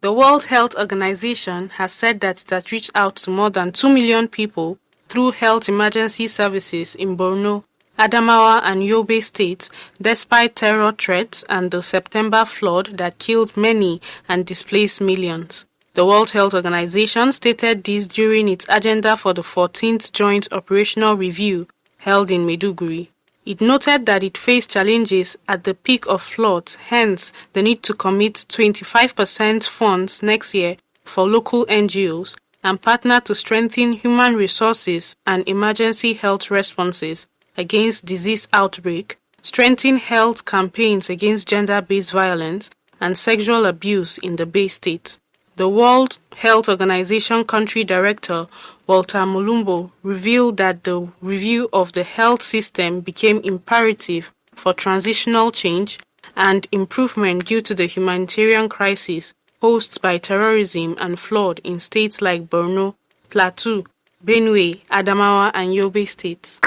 The World Health Organization has said that it has reached out to more than 2 million people through health emergency services in Borno, Adamawa and Yobe states, despite terror threats and the September flood that killed many and displaced millions. The World Health Organization stated this during its agenda for the 14th Joint Operational Review held in Maiduguri. It noted that it faced challenges at the peak of floods, hence the need to commit 25% funds next year for local NGOs and partner to strengthen human resources and emergency health responses against disease outbreak, strengthen health campaigns against gender-based violence and sexual abuse in the Bay State. The World Health Organization Country Director, Walter Mulumbo, revealed that the review of the health system became imperative for transitional change and improvement due to the humanitarian crisis posed by terrorism and flood in states like Borno, Plateau, Benue, Adamawa, and Yobe states.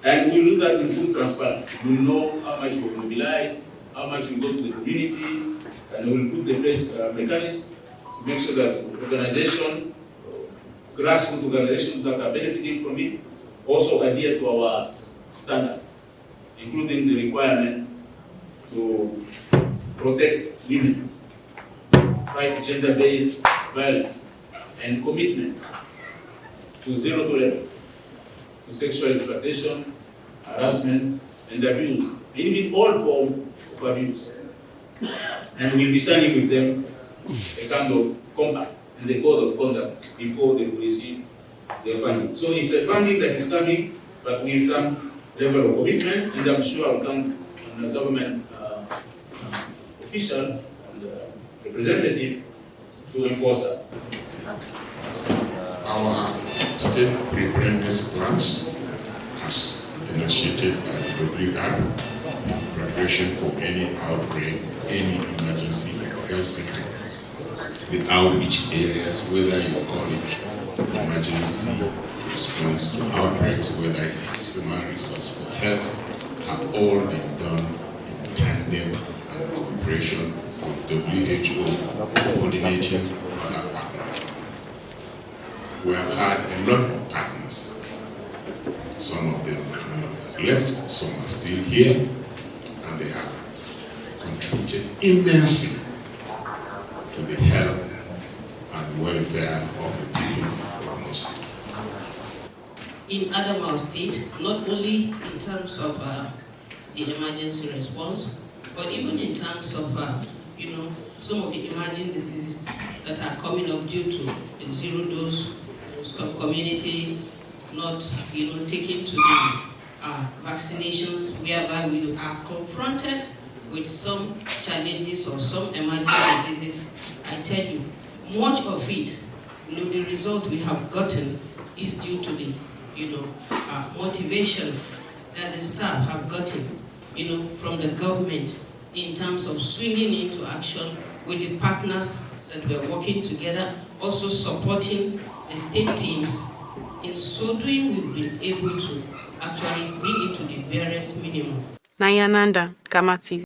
And we'll do that in full transparency. We'll know how much we'll mobilize, how much will go to the communities, and we'll put the place mechanisms to make sure that organization, grassroots organizations that are benefiting from it, also adhere to our standard, including the requirement to protect women, fight gender-based violence, and commitment to zero tolerance to sexual exploitation, harassment, and abuse, even all forms of abuse. And we'll be signing with them a kind of compact and a code of conduct before they will receive their funding. So it's a funding that is coming, but with some level of commitment, and I'm sure I'll count on the government officials and representatives to enforce that. Our state preparedness plans, as initiated by the Republic in preparation for any outbreak, any emergency health sector. The outreach areas, whether you call it emergency response to outbreaks, whether it is human resource for health, have all been done in tandem and cooperation with WHO, coordinating other partners. We have had a lot of partners. Some of them left, some are still here, and they have contributed immensely to the health and welfare of the people of Borno State. In Adamawa State, not only in terms of the emergency response, but even in terms of some of the emerging diseases that are coming up due to the zero dose communities not taking to the vaccinations, whereby we are confronted with some challenges or some emerging diseases. I tell you, much of it, the result we have gotten is due to the motivation that the staff have gotten from the government in terms of swinging into action with the partners that we are working together, also supporting the state teams. In so doing, we've been able to actually bring it to the barest minimum. Nayananda, Gamma TV.